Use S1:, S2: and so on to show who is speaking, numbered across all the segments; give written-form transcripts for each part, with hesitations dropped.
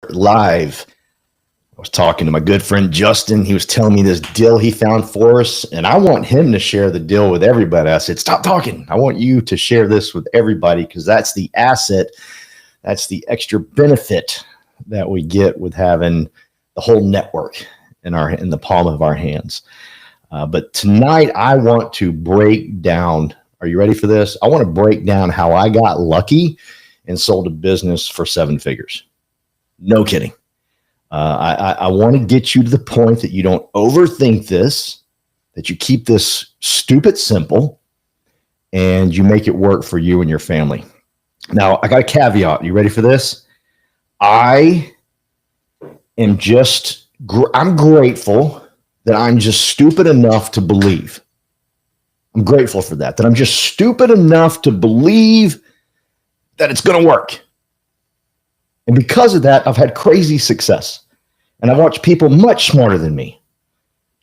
S1: live. I was talking to my good friend Justin. He was telling me this deal he found for us, and I want him to share the deal with everybody. I said, stop talking. I want you to share this with everybody because that's the asset. That's the extra benefit that we get with having the whole network in the palm of our hands. But tonight I want to break down. Are you ready for this? I want to break down how I got lucky and sold a business for 7 figures. No kidding. I want to get you to the point that you don't overthink this, that you keep this stupid simple, and you make it work for you and your family. Now, I got a caveat. You ready for this? I am I'm grateful that I'm just stupid enough to believe. I'm grateful for that I'm just stupid enough to believe that it's going to work. And because of that, I've had crazy success. And I've watched people much smarter than me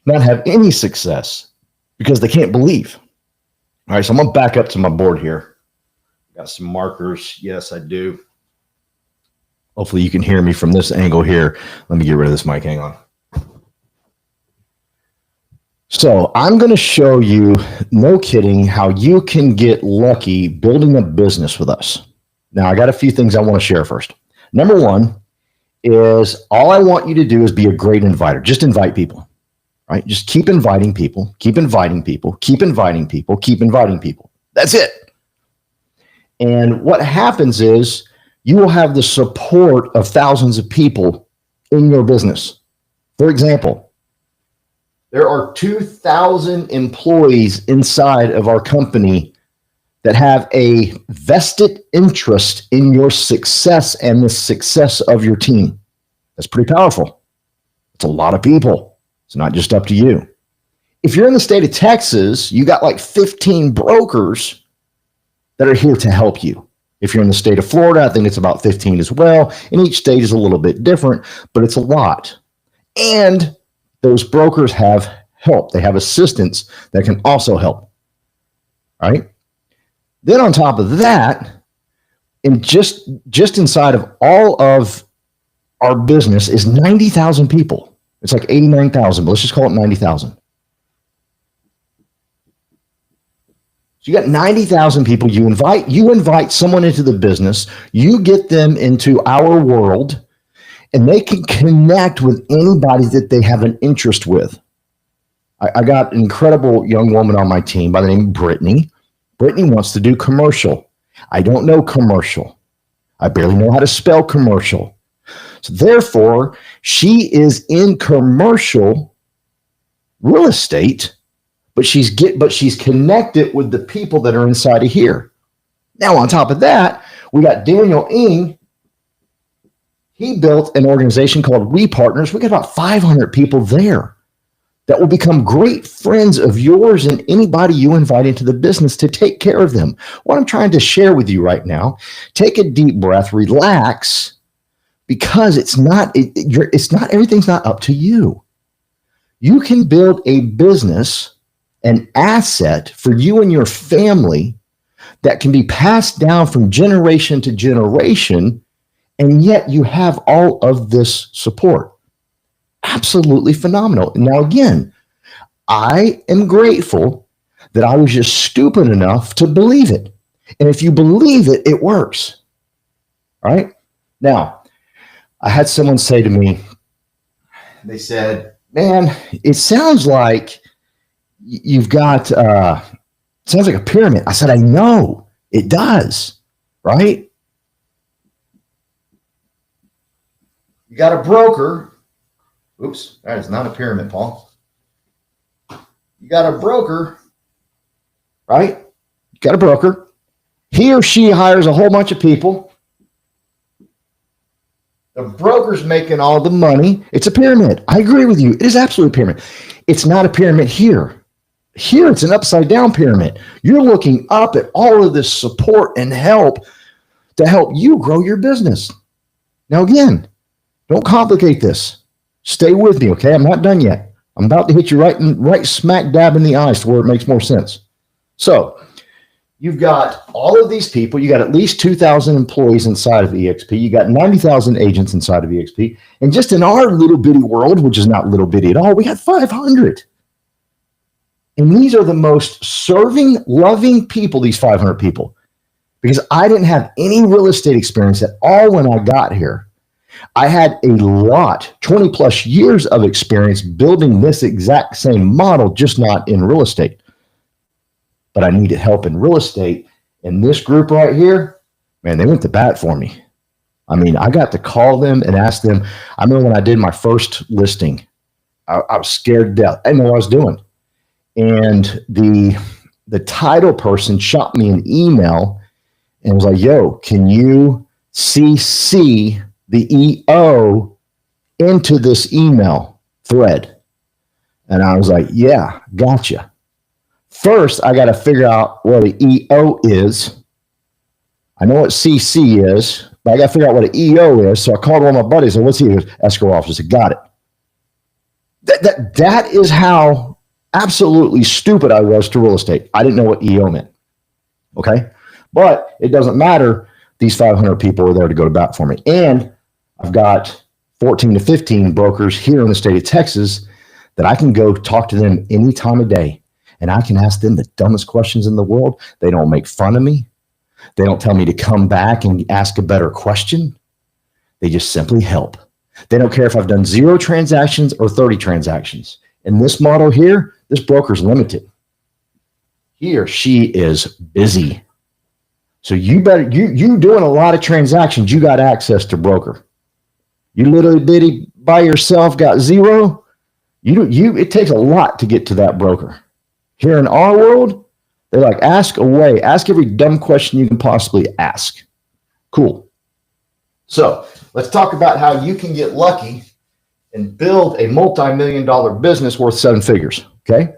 S1: not have any success because they can't believe. All right, so I'm going to back up to my board here. Got some markers. Yes, I do. Hopefully you can hear me from this angle here. Let me get rid of this mic. Hang on. So I'm going to show you, no kidding, how you can get lucky building a business with us. Now, I got a few things I want to share first. Number one is all I want you to do is be a great inviter. Just invite people, right? Just keep inviting people, keep inviting people, keep inviting people, keep inviting people. That's it. And what happens is you will have the support of thousands of people in your business. For example, there are 2,000 employees inside of our company that have a vested interest in your success and the success of your team. That's pretty powerful. It's a lot of people. It's not just up to you. If you're in the state of Texas, you got like 15 brokers that are here to help you. If you're in the state of Florida, I think it's about 15 as well. And each state is a little bit different, but it's a lot. And those brokers have help. They have assistants that can also help. All right. Then on top of that, and just inside of all of our business is 90,000 people. It's like 89,000, but let's just call it 90,000. So you got 90,000 people you invite someone into the business, you get them into our world, and they can connect with anybody that they have an interest with. I got an incredible young woman on my team by the name of Brittany. Brittany wants to do commercial. I don't know commercial. I barely know how to spell commercial. So therefore, she is in commercial real estate, but she's connected with the people that are inside of here. Now, on top of that, we got Daniel Ng. He built an organization called We Partners. We got about 500 people there that will become great friends of yours and anybody you invite into the business to take care of them. What I'm trying to share with you right now, take a deep breath, relax, because everything's not up to you. You can build a business, an asset for you and your family that can be passed down from generation to generation, and yet you have all of this support. Absolutely phenomenal. Now, again, I am grateful that I was just stupid enough to believe it. And if you believe it, it works. All right. Now, I had someone say to me, they said, man, it sounds like you've got, sounds like a pyramid. I said, I know it does. Right. You got a broker. Oops, that is not a pyramid, Paul. You got a broker, right? You got a broker. He or she hires a whole bunch of people. The broker's making all the money. It's a pyramid. I agree with you. It is absolutely a pyramid. It's not a pyramid here. Here, it's an upside down pyramid. You're looking up at all of this support and help to help you grow your business. Now, again, don't complicate this. Stay with me, okay? I'm not done yet. I'm about to hit you right smack dab in the eyes to where it makes more sense. So you've got all of these people. You got at least 2,000 employees inside of EXP. You got 90,000 agents inside of EXP. And just in our little bitty world, which is not little bitty at all, we got 500. And these are the most serving, loving people, these 500 people, because I didn't have any real estate experience at all when I got here. I had a lot, 20 plus years of experience building this exact same model, just not in real estate. But I needed help in real estate. And this group right here, man, they went to bat for me. I mean, I got to call them and ask them. I remember when I did my first listing, I was scared to death. I didn't know what I was doing. And the title person shot me an email and was like, yo, can you CC the EO into this email thread? And I was like, yeah, gotcha. First, I got to figure out what an EO is. I know what CC is, but I got to figure out what an EO is. So I called one of my buddies and what's he? Escrow officer. Got it. That is how absolutely stupid I was to real estate. I didn't know what EO meant. Okay. But it doesn't matter. These 500 people are there to go to bat for me. And I've got 14 to 15 brokers here in the state of Texas that I can go talk to them any time of day. And I can ask them the dumbest questions in the world. They don't make fun of me. They don't tell me to come back and ask a better question. They just simply help. They don't care if I've done 0 transactions or 30 transactions. In this model here, this broker's limited. He or she is busy. So you doing a lot of transactions, you got access to broker. You little bitty by yourself got 0. It takes a lot to get to that broker. Here in our world, they're like, ask away. Ask every dumb question you can possibly ask. Cool. So let's talk about how you can get lucky and build a multi-million-dollar business worth 7 figures. Okay.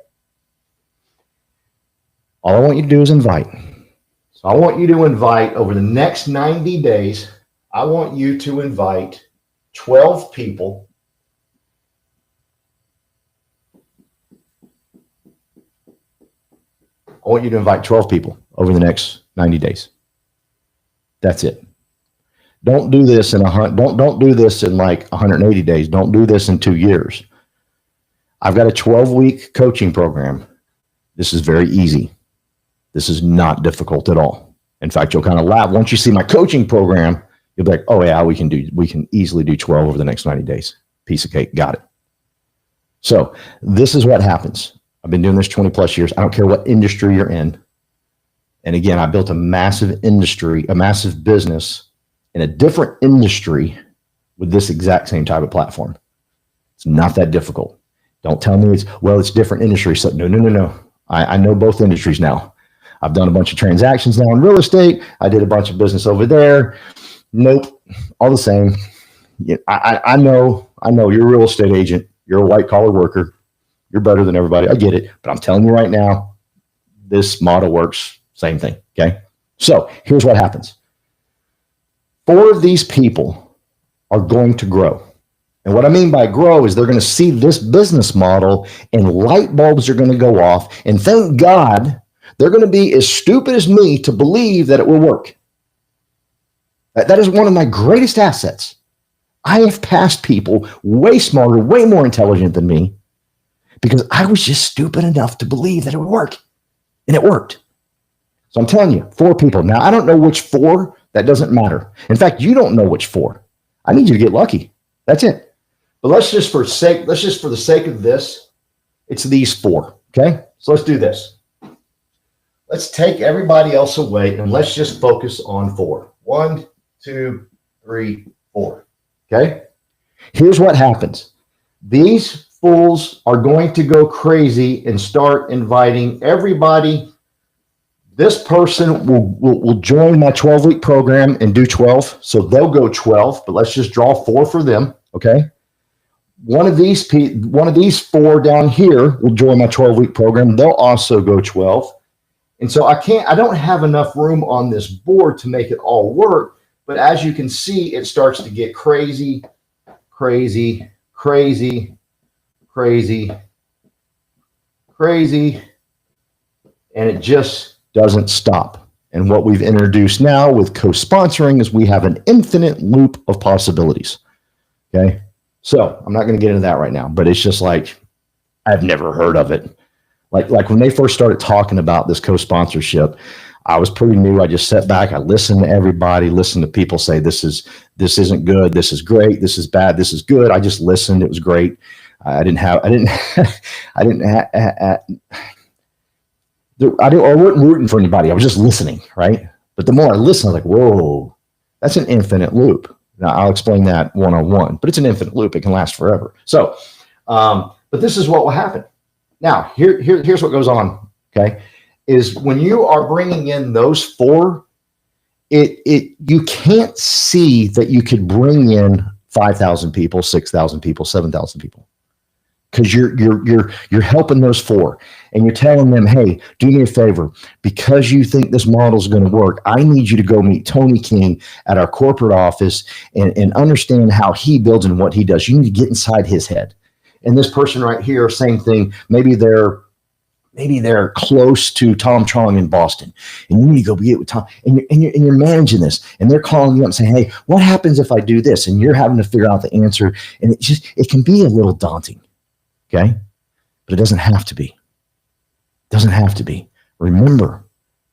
S1: All I want you to do is invite. So I want you to invite over the next 90 days, I want you to invite 12 people. I want you to invite 12 people over the next 90 days. That's it. Don't do this in don't do this in like 180 days. Don't do this in 2 years. I've got a 12-week coaching program. This is very easy. This is not difficult at all. In fact, you'll kind of laugh. Once you see my coaching program, you'll be like, oh yeah, we can easily do 12 over the next 90 days. Piece of cake. Got it. So this is what happens. I've been doing this 20 plus years. I don't care what industry you're in. And again, I built a massive industry, a massive business in a different industry with this exact same type of platform. It's not that difficult. Don't tell me it's different industries. So no. I know both industries now. I've done a bunch of transactions now in real estate. I did a bunch of business over there. Nope. All the same. I know you're a real estate agent. You're a white collar worker. You're better than everybody. I get it. But I'm telling you right now, this model works. Same thing. Okay. So here's what happens. 4 of these people are going to grow. And what I mean by grow is they're going to see this business model and light bulbs are going to go off. And thank God they're going to be as stupid as me to believe that it will work. That is one of my greatest assets. I have passed people way smarter, way more intelligent than me because I was just stupid enough to believe that it would work. And it worked. So I'm telling you, 4 people. Now, I don't know which 4. That doesn't matter. In fact, you don't know which 4. I need you to get lucky. That's it. But let's just for the sake of this, it's these 4. Okay? So let's do this. Let's take everybody else away and let's just focus on 4. 1, 2, 3, 4. Okay? Here's what happens. These fools are going to go crazy and start inviting everybody. This person will join my 12-week program and do 12. So they'll go 12, but let's just draw 4 for them. Okay. One of these 4 down here will join my 12-week program. They'll also go 12. And so I don't have enough room on this board to make it all work. But as you can see, it starts to get crazy, crazy, crazy, crazy, crazy. And it just doesn't stop. And what we've introduced now with co-sponsoring is we have an infinite loop of possibilities. Okay. So I'm not going to get into that right now, but it's just like, I've never heard of it. Like when they first started talking about this co-sponsorship, I was pretty new. I just sat back. I listened to everybody, listened to people say, this isn't good. This is great. This is bad. This is good. I just listened. It was great. I wasn't rooting for anybody. I was just listening. Right. But the more I listened, I was like, whoa, that's an infinite loop. Now I'll explain that one-on-one, but it's an infinite loop. It can last forever. So, but this is what will happen. Now, here's what goes on, okay, is when you are bringing in those four, you can't see that you could bring in 5,000 people, 6,000 people, 7,000 people, because you're helping those four, and you're telling them, hey, do me a favor, because you think this model is going to work. I need you to go meet Tony King at our corporate office and understand how he builds and what he does. You need to get inside his head. And this person right here, same thing. Maybe they're close to Tom Chong in Boston, and you need to go get with Tom. And you're managing this, and they're calling you up and saying, "Hey, what happens if I do this?" And you're having to figure out the answer, and it can be a little daunting, okay? But it doesn't have to be. It doesn't have to be. Remember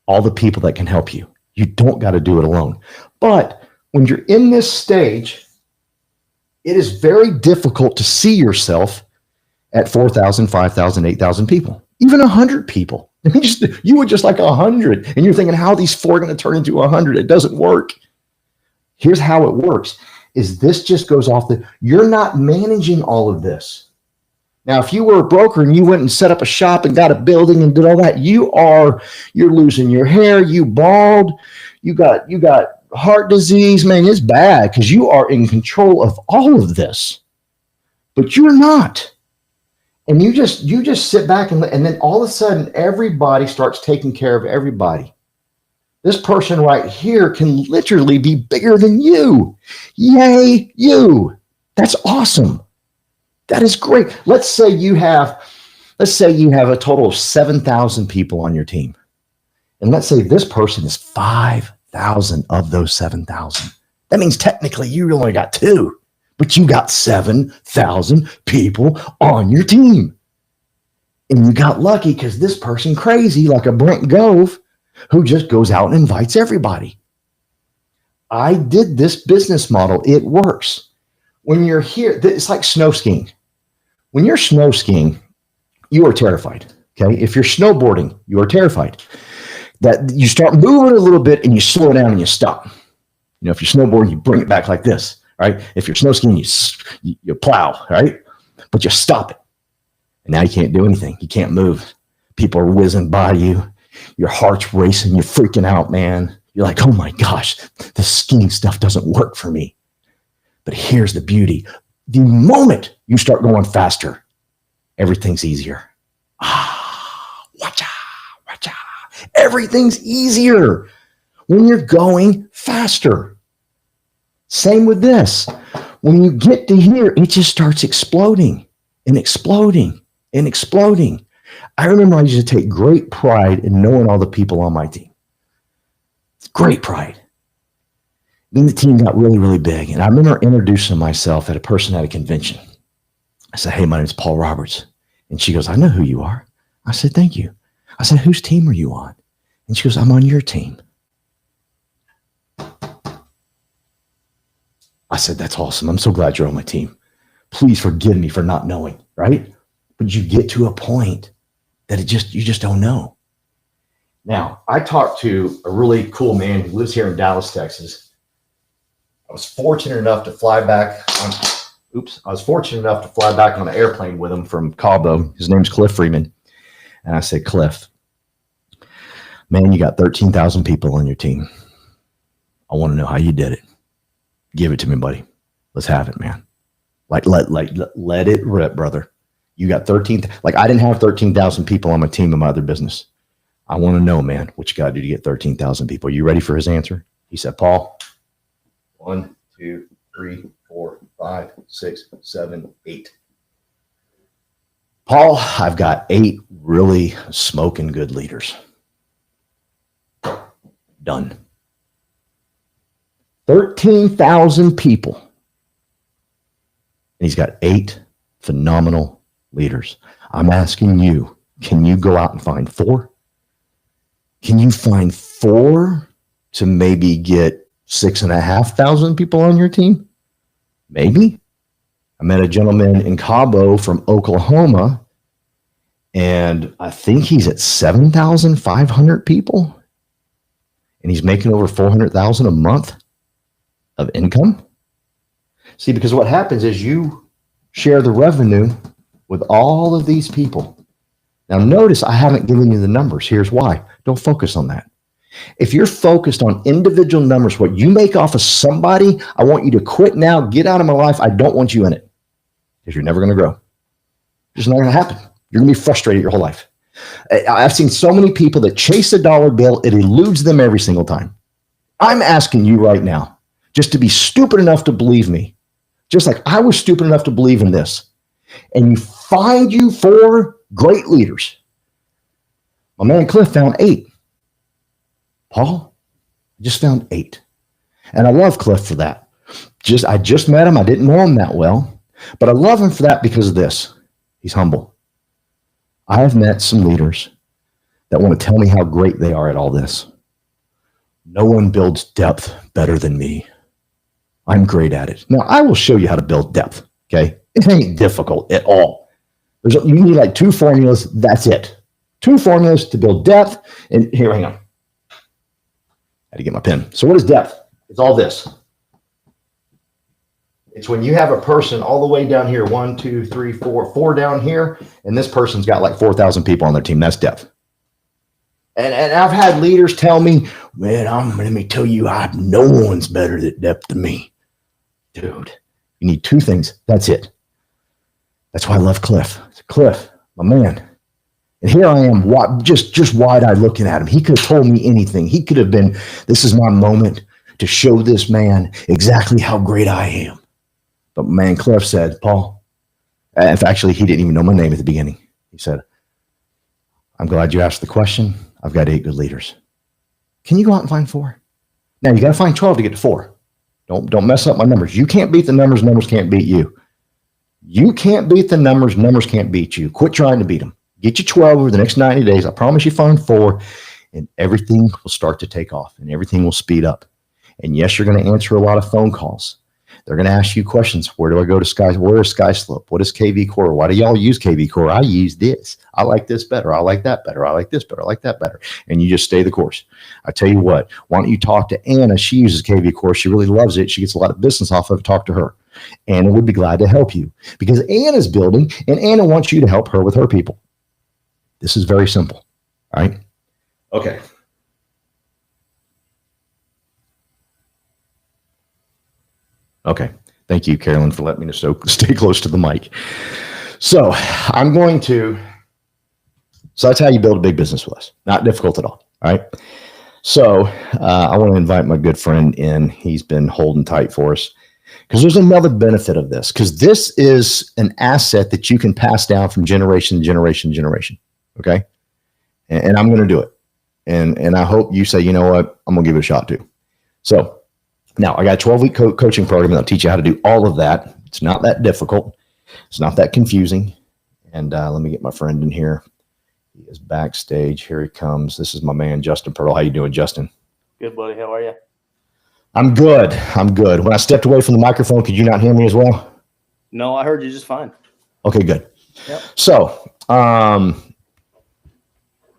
S1: all the people that can help you. You don't got to do it alone. But when you're in this stage, it is very difficult to see yourself at 4,000, 5,000, 8,000 people, even 100 people. You would just like 100, and you're thinking, how are these four going to turn into 100? It doesn't work. Here's how it works: is this just goes off you're not managing all of this. Now, if you were a broker and you went and set up a shop and got a building and did all that, you're losing your hair, you bald, you got heart disease, man, it's bad because you are in control of all of this, but you're not. And you just sit back and then all of a sudden everybody starts taking care of everybody. This person right here can literally be bigger than you. Yay, you. That's awesome. That is great. Let's say you have a total of 7,000 people on your team. And let's say this person is 5,000 of those 7,000. That means technically you only got 2, but you got 7,000 people on your team. And you got lucky because this person crazy, like a Brent Gove, who just goes out and invites everybody. I did this business model. It works. When you're here, it's like snow skiing. When you're snow skiing, you are terrified. Okay. If you're snowboarding, you are terrified. That you start moving a little bit and you slow down and you stop. You know, if you're snowboarding, you bring it back like this, right? If you're snow skiing, you plow, right? But you stop it. And now you can't do anything. You can't move. People are whizzing by you. Your heart's racing. You're freaking out, man. You're like, oh my gosh, the skiing stuff doesn't work for me. But here's the beauty. The moment you start going faster, everything's easier. Watcha. Everything's easier when you're going faster. Same with this. When you get to here, it just starts exploding and exploding and exploding. I remember I used to take great pride in knowing all the people on my team. Great pride. Then the team got really, really big. And I remember introducing myself at a person at a convention. I said, hey, my name's Paul Roberts. And she goes, I know who you are. I said, thank you. I said, whose team are you on? And she goes, I'm on your team. I said, that's awesome. I'm so glad you're on my team. Please forgive me for not knowing, right? But you get to a point that you just don't know. Now, I talked to a really cool man who lives here in Dallas, Texas. I was fortunate enough to fly back on an airplane with him from Cabo. His name's Cliff Freeman. And I said, Cliff, man, you got 13,000 people on your team. I want to know how you did it. Give it to me, buddy. Let's have it, man. Let it rip, brother. You got 13. I didn't have 13,000 people on my team in my other business. I want to know, man, what you got to do to get 13,000 people. Are you ready for his answer? He said, Paul, 1, 2, 3, 4, 5, 6, 7, 8. Paul, I've got 8 really smoking good leaders. Done. 13,000 people. And he's got 8 phenomenal leaders. I'm asking you, can you go out and find 4? Can you find 4 to maybe get 6,500 people on your team? Maybe. I met a gentleman in Cabo from Oklahoma, and I think he's at 7,500 people, and he's making over 400,000 a month of income. See, because what happens is you share the revenue with all of these people. Now, notice I haven't given you the numbers. Here's why. Don't focus on that. If you're focused on individual numbers, what you make off of somebody, I want you to quit now. Get out of my life. I don't want you in it, because you're never going to grow. It's not going to happen. You're going to be frustrated your whole life. I've seen so many people that chase a dollar bill. It eludes them every single time. I'm asking you right now just to be stupid enough to believe me, just like I was stupid enough to believe in this. And you find you 4 great leaders. My man Cliff found 8. Paul, just found 8. And I love Cliff for that. I just met him. I didn't know him that well, but I love him for that because of this. He's humble. I have met some leaders that want to tell me how great they are at all this. No one builds depth better than me. I'm great at it. Now, I will show you how to build depth, okay? It ain't difficult at all. You need like 2 formulas. That's it. 2 formulas to build depth. And here, hang on. I had to get my pen. So what is depth? It's all this. It's when you have a person all the way down here, 1, 2, 3, 4 down here, and this person's got like 4,000 people on their team. That's depth. And I've had leaders tell me, man, let me tell you, no one's better at depth than me. Dude, you need 2 things. That's it. That's why I love Cliff. Cliff, my man. And here I am, just wide-eyed looking at him. He could have told me anything. He could have been, this is my moment to show this man exactly how great I am. But man, Cliff said, Paul, if actually he didn't even know my name at the beginning. He said, I'm glad you asked the question. I've got 8 good leaders. Can you go out and find 4? Now you got to find 12 to get to 4. Don't mess up my numbers. You can't beat the numbers. Numbers can't beat you. You can't beat the numbers. Numbers can't beat you. Quit trying to beat them. Get you 12 over the next 90 days. I promise you find 4, and everything will start to take off, and everything will speed up. And yes, you're going to answer a lot of phone calls. They're going to ask you questions. Where do I go to Sky? Where is SkySlope? What is KV Core? Why do y'all use KV Core? I use this. I like this better. I like that better. I like this better. I like that better. And you just stay the course. I tell you what, why don't you talk to Anna? She uses KV Core. She really loves it. She gets a lot of business off of it. Talk to her. Anna would be glad to help you because Anna's building and Anna wants you to help her with her people. This is very simple. All right. Okay. Okay. Thank you, Carolyn, for letting me know. Stay close to the mic. So that's how you build a big business with us. Not difficult at all. All right. So I want to invite my good friend in. He's been holding tight for us because there's another benefit of this, because this is an asset that you can pass down from generation to generation to generation. Okay. And I'm going to do it. And I hope you say, you know what, I'm going to give it a shot too. So now I got a 12-week coaching program that'll teach you how to do all of that. It's not that difficult. It's not that confusing. And let me get my friend in here. He is backstage. Here he comes. This is my man, Justin Pearl. How you doing, Justin?
S2: Good, buddy. How are you?
S1: I'm good. When I stepped away from the microphone, could you not hear me as well?
S2: No, I heard you just fine.
S1: Okay, good.
S2: Yep.
S1: So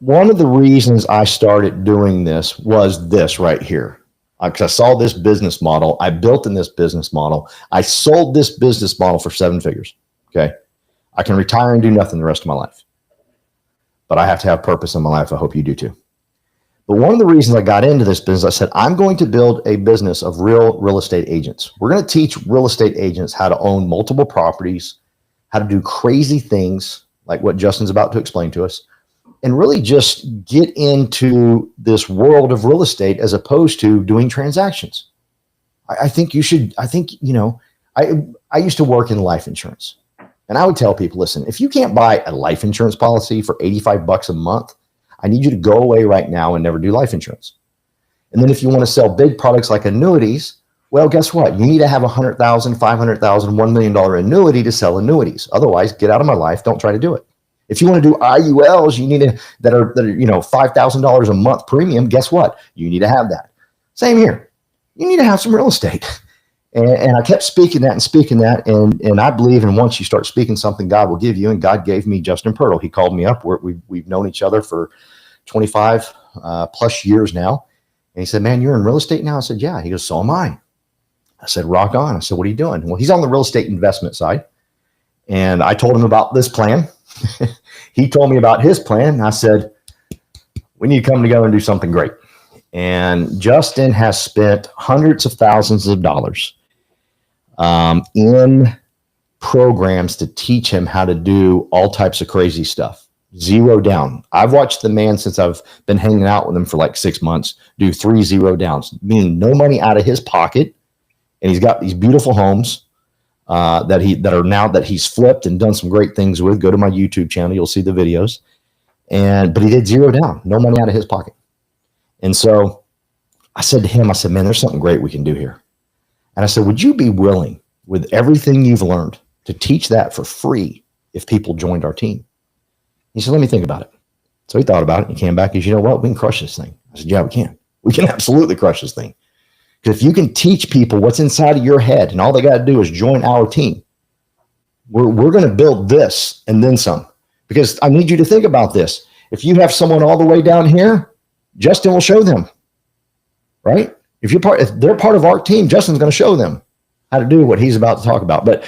S1: one of the reasons I started doing this was this right here. Because I saw this business model. I built in this business model. I sold this business model for 7 figures. Okay. I can retire and do nothing the rest of my life. But I have to have purpose in my life. I hope you do too. But one of the reasons I got into this business, I said, I'm going to build a business of real estate agents. We're going to teach real estate agents how to own multiple properties, how to do crazy things like what Justin's about to explain to us, and really just get into this world of real estate as opposed to doing transactions. I think you should, I used to work in life insurance, and I would tell people, listen, if you can't buy a life insurance policy for $85 a month, I need you to go away right now and never do life insurance. And then if you want to sell big products like annuities, well, guess what? You need to have $100,000, $500,000, $1 million annuity to sell annuities. Otherwise, get out of my life. Don't try to do it. If you want to do IULs, you need to that are $5,000 a month premium. Guess what? You need to have that. Same here. You need to have some real estate. And I kept speaking that. And I believe, and once you start speaking something, God will give you. And God gave me Justin Pirtle. He called me up. We've known each other for 25 plus years now. And he said, man, you're in real estate now? I said, yeah. He goes, so am I. I said, rock on. I said, what are you doing? Well, he's on the real estate investment side. And I told him about this plan. He told me about his plan. And I said, we need to come together and do something great. And Justin has spent hundreds of thousands of dollars in programs to teach him how to do all types of crazy stuff. Zero down. I've watched the man since I've been hanging out with him for like 6 months do 3 0 downs, meaning no money out of his pocket. And he's got these beautiful homes that he's flipped and done some great things with. Go to my YouTube channel. You'll see the videos. But he did 0 down, no money out of his pocket. And so I said to him, I said, man, there's something great we can do here. And I said, would you be willing, with everything you've learned, to teach that for free if people joined our team? He said, let me think about it. So he thought about it and he came back. He said, you know what? We can crush this thing. I said, yeah, we can. We can absolutely crush this thing. Because if you can teach people what's inside of your head and all they got to do is join our team, we're going to build this and then some. Because I need you to think about this. If you have someone all the way down here, Justin will show them, right? If they're part of our team, Justin's going to show them how to do what he's about to talk about. But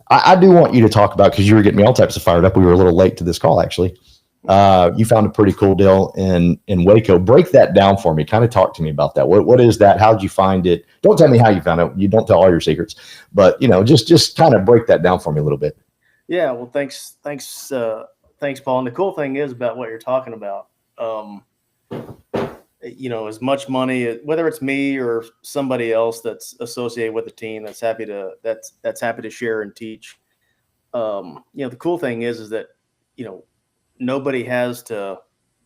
S1: I do want you to talk about, because you were getting me all types of fired up. We were a little late to this call, actually. You found a pretty cool deal in Waco. Break that down for me. Kind of talk to me about that. What is that? How did you find it? Don't tell me how you found it. You don't tell all your secrets, but just kind of break that down for me a little bit.
S2: Yeah. Well, thanks, Paul. And the cool thing is about what you're talking about. As much money, whether it's me or somebody else that's associated with the team that's happy to share and teach. The cool thing is that, nobody has to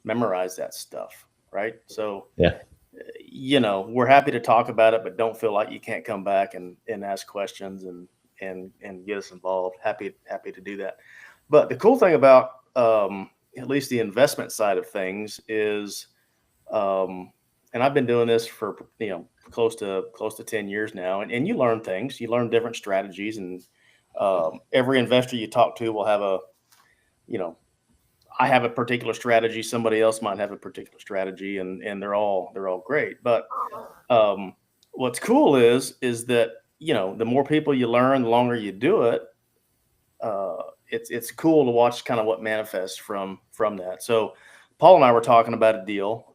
S2: memorize that stuff. Right. So,
S1: yeah,
S2: we're happy to talk about it, but don't feel like you can't come back and ask questions and get us involved. Happy to do that. But the cool thing about, at least the investment side of things is, and I've been doing this for, close to 10 years now. And you learn things, you learn different strategies, and every investor you talk to will have I have a particular strategy. Somebody else might have a particular strategy, and they're all great. But what's cool is that, the more people you learn, the longer you do it. It's cool to watch kind of what manifests from that. So Paul and I were talking about a deal.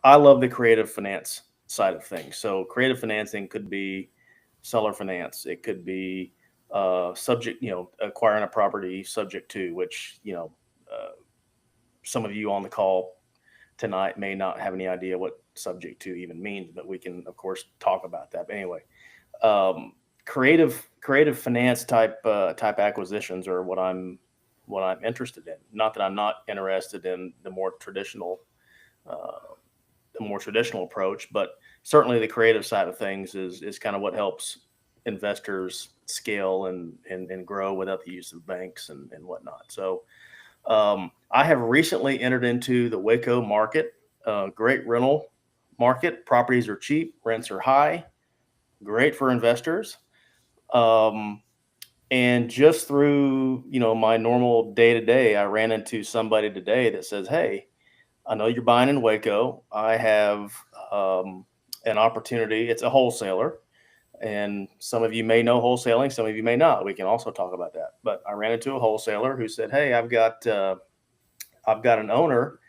S2: I love the creative finance side of things. So creative financing could be seller finance. It could be subject, acquiring a property subject to, which, some of you on the call tonight may not have any idea what subject to even means, but we can, of course, talk about that. But anyway, creative finance type acquisitions are what I'm interested in. Not that I'm not interested in the more traditional approach, but certainly the creative side of things is kind of what helps investors scale and grow without the use of banks and whatnot. So I have recently entered into the Waco market, great rental market. Properties are cheap, rents are high, great for investors. And just through, my normal day to day, I ran into somebody today that says, hey, I know you're buying in Waco. I have an opportunity. It's a wholesaler. And some of you may know wholesaling. Some of you may not. We can also talk about that. But I ran into a wholesaler who said, hey, I've got an owner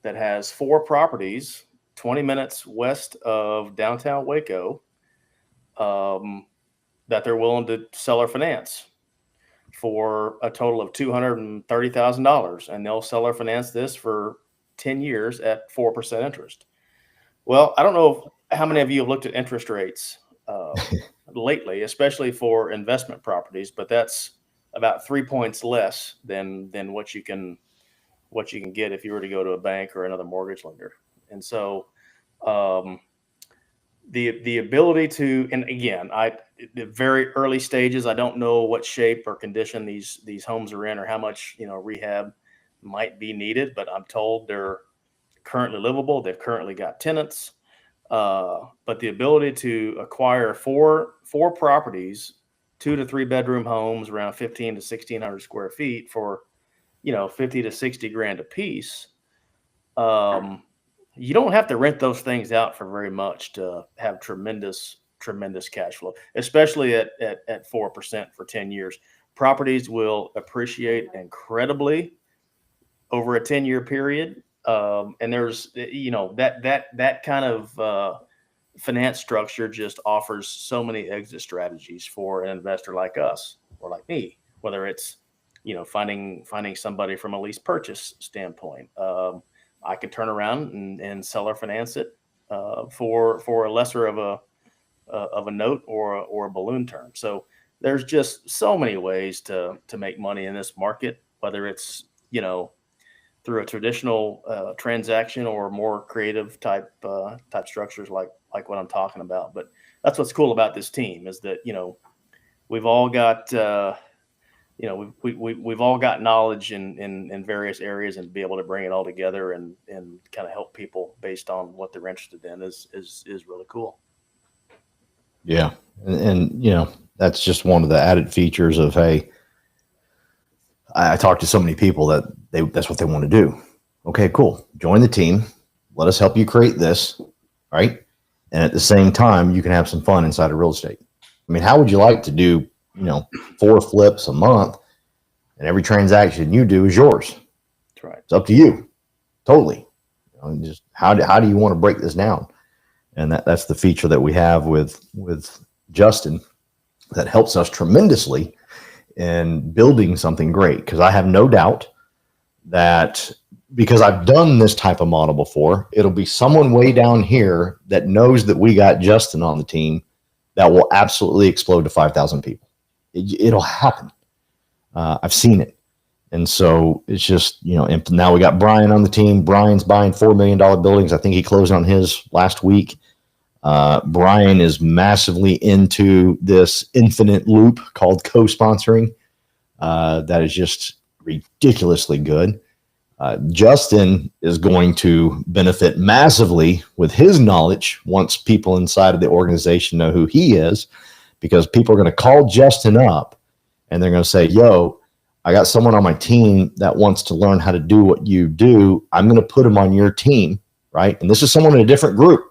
S2: that has 4 properties 20 minutes west of downtown Waco that they're willing to seller finance for a total of $230,000. And they'll seller finance this for 10 years at 4% interest. Well, I don't know how many of you have looked at interest rates lately, especially for investment properties, but that's about 3 points less than what you can get if you were to go to a bank or another mortgage lender. And so Um, the ability to, and again, the very early stages, I don't know what shape or condition these homes are in, or how much rehab might be needed, but I'm told they're currently livable. They've currently got tenants. But the ability to acquire four properties, 2 to 3 bedroom homes, around 15 to 1600 square feet for 50 to 60 grand a piece. You don't have to rent those things out for very much to have tremendous cash flow, especially at 4% for 10 years. Properties will appreciate incredibly over a 10-year period. And there's, that kind of finance structure just offers so many exit strategies for an investor like us or like me, whether it's, finding somebody from a lease purchase standpoint. I could turn around and seller finance it for a lesser of a note or a balloon term. So there's just so many ways to make money in this market, whether it's through a traditional transaction or more creative type structures like what I'm talking about. But that's what's cool about this team, is that we've all got we've all got knowledge in various areas, and to be able to bring it all together and kind of help people based on what they're interested in is really cool.
S1: Yeah. And that's just one of the added features of, hey, I talk to so many people that that's what they want to do. Okay, cool. Join the team. Let us help you create this, right? And at the same time, you can have some fun inside of real estate. I mean, how would you like to do, 4 flips a month, and every transaction you do is yours?
S2: That's right.
S1: It's up to you. Totally. Just how do you want to break this down? And that's the feature that we have with Justin that helps us tremendously in building something great. Because I have no doubt that, because I've done this type of model before, it'll be someone way down here that knows that we got Justin on the team that will absolutely explode to 5,000 people. It'll happen. I've seen it. And so it's just, and now we got Brian on the team. Brian's buying $4 million buildings. I think he closed on his last week. Brian is massively into this infinite loop called co-sponsoring. That is just ridiculously good. Justin is going to benefit massively with his knowledge once people inside of the organization know who he is, because people are going to call Justin up and they're going to say, yo, I got someone on my team that wants to learn how to do what you do. I'm going to put him on your team, right? And this is someone in a different group,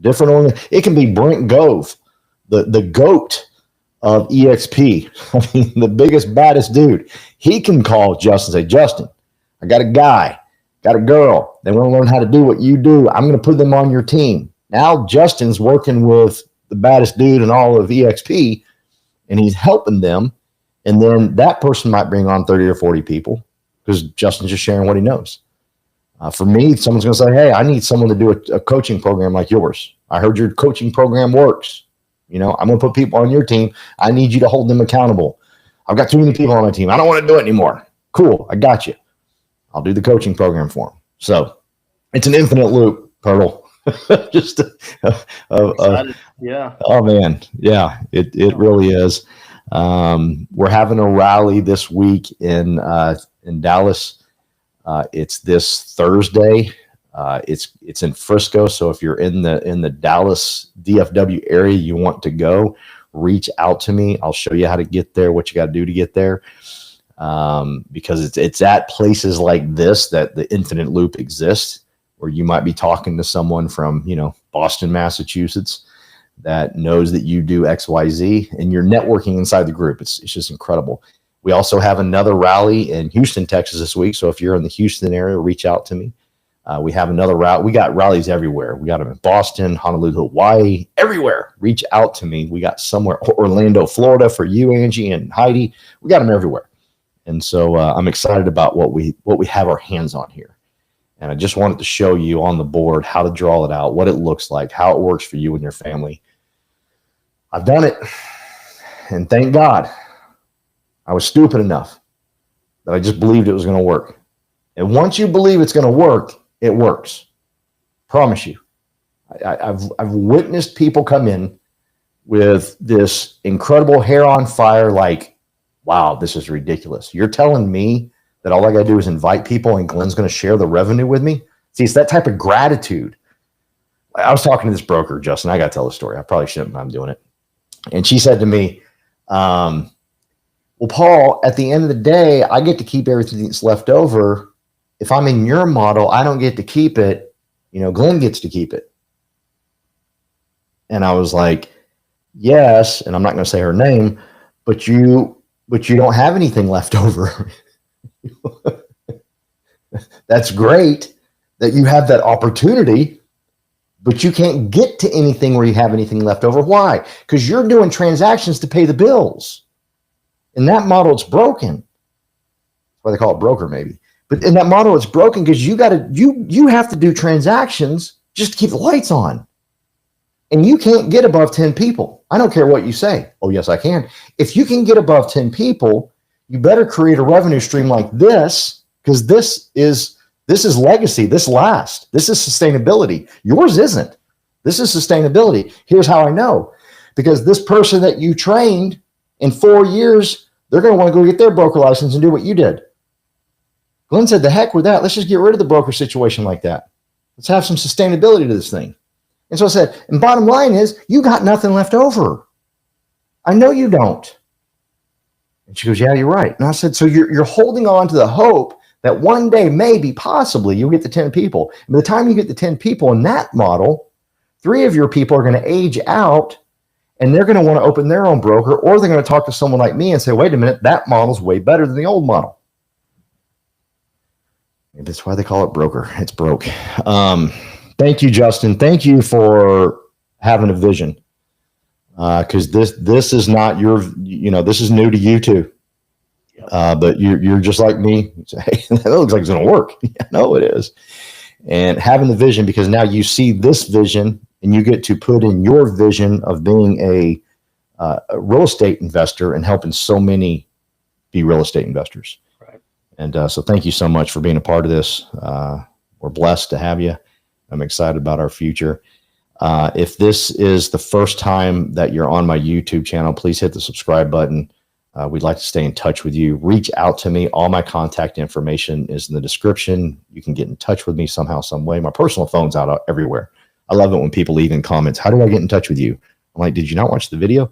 S1: it can be Brent Gove, the GOAT of EXP. I mean, the biggest, baddest dude. He can call Justin and say, Justin, I got a guy, got a girl. They want to learn how to do what you do. I'm going to put them on your team. Now Justin's working with the baddest dude in all of EXP, and he's helping them. And then that person might bring on 30 or 40 people because Justin's just sharing what he knows. For me, someone's going to say, hey, I need someone to do a coaching program like yours. I heard your coaching program works. I'm going to put people on your team. I need you to hold them accountable. I've got too many people on my team. I don't want to do it anymore. Cool. I got you. I'll do the coaching program for them. So it's an infinite loop, Turtle. Just
S2: yeah.
S1: Oh man. Yeah, it really is. We're having a rally this week in Dallas. It's this Thursday. It's in Frisco. So if you're in the Dallas DFW area, you want to go, reach out to me. I'll show you how to get there, what you got to do to get there. Because it's at places like this that the infinite loop exists, where you might be talking to someone from, Boston, Massachusetts, that knows that you do XYZ, and you're networking inside the group. It's just incredible. We also have another rally in Houston, Texas this week. So if you're in the Houston area, reach out to me. We have another rally. We got rallies everywhere. We got them in Boston, Honolulu, Hawaii, everywhere. Reach out to me. We got somewhere, Orlando, Florida for you, Angie and Heidi. We got them everywhere. And so I'm excited about what we have our hands on here. And I just wanted to show you on the board how to draw it out, what it looks like, how it works for you and your family. I've done it. And thank God I was stupid enough that I just believed it was going to work. And once you believe it's going to work, it works. Promise you. I've witnessed people come in with this incredible hair on fire, like, wow, this is ridiculous. You're telling me that all I got to do is invite people and Glenn's going to share the revenue with me? See, it's that type of gratitude. I was talking to this broker, Justin. I got to tell the story. I probably shouldn't, but I'm doing it. And she said to me, well, Paul, at the end of the day, I get to keep everything that's left over. If I'm in your model, I don't get to keep it. Glenn gets to keep it. And I was like, yes, and I'm not going to say her name, but you don't have anything left over. That's great that you have that opportunity, but you can't get to anything where you have anything left over. Why? Because you're doing transactions to pay the bills. In that model, it's broken. That's why they call it broker, maybe. But in that model, it's broken because you have to do transactions just to keep the lights on. And you can't get above 10 people. I don't care what you say. Oh, yes, I can. If you can get above 10 people, you better create a revenue stream like this, because this is legacy. This lasts. This is sustainability. Yours isn't. This is sustainability. Here's how I know. Because this person that you trained in 4 years, they're going to want to go get their broker license and do what you did. Glenn said, the heck with that. Let's just get rid of the broker situation like that. Let's have some sustainability to this thing. And so I said, and bottom line is, you got nothing left over. I know you don't. And she goes, yeah, you're right. And I said, so you're holding on to the hope that one day, maybe, possibly, you'll get to 10 people. And by the time you get to 10 people in that model, 3 of your people are going to age out, and they're going to want to open their own broker, or they're going to talk to someone like me and say, wait a minute, that model's way better than the old model. Maybe that's why they call it broker. It's broke. Thank you, Justin. Thank you for having a vision. Because this is not this is new to you too. But you're just like me. You say, hey, that looks like it's going to work. Yeah, no, it is. And having the vision, because now you see this vision and you get to put in your vision of being a real estate investor and helping so many be real estate investors.
S2: Right.
S1: And so thank you so much for being a part of this. We're blessed to have you. I'm excited about our future. If this is the first time that you're on my YouTube channel, please hit the subscribe button. We'd like to stay in touch with you. Reach out to me. All my contact information is in the description. You can get in touch with me somehow, some way. My personal phone's out everywhere. I love it when people leave in comments, how do I get in touch with you? I'm like, did you not watch the video?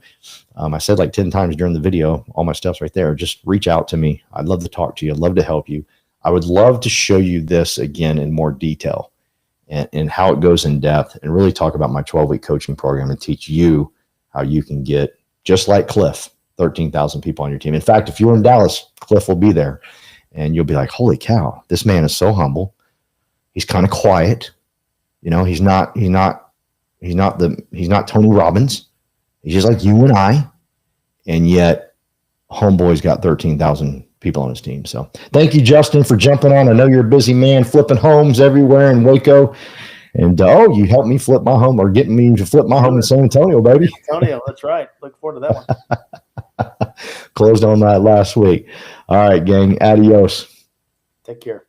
S1: I said like 10 times during the video, all my stuff's right there. Just reach out to me. I'd love to talk to you. I'd love to help you. I would love to show you this again in more detail. And how it goes in depth, and really talk about my 12-week coaching program and teach you how you can get, just like Cliff, 13,000 people on your team. In fact, if you're in Dallas, Cliff will be there, and you'll be like, holy cow, this man is so humble. He's kind of quiet. He's not Tony Robbins. He's just like you and I. And yet homeboy's got 13,000 people on his team. So thank you, Justin, for jumping on. I know you're a busy man flipping homes everywhere in Waco. And you helped me flip my home, or getting me to flip my home in San Antonio, baby.
S2: Antonio, that's right. Look forward to that one.
S1: Closed on that last week. All right, gang. Adios.
S2: Take care.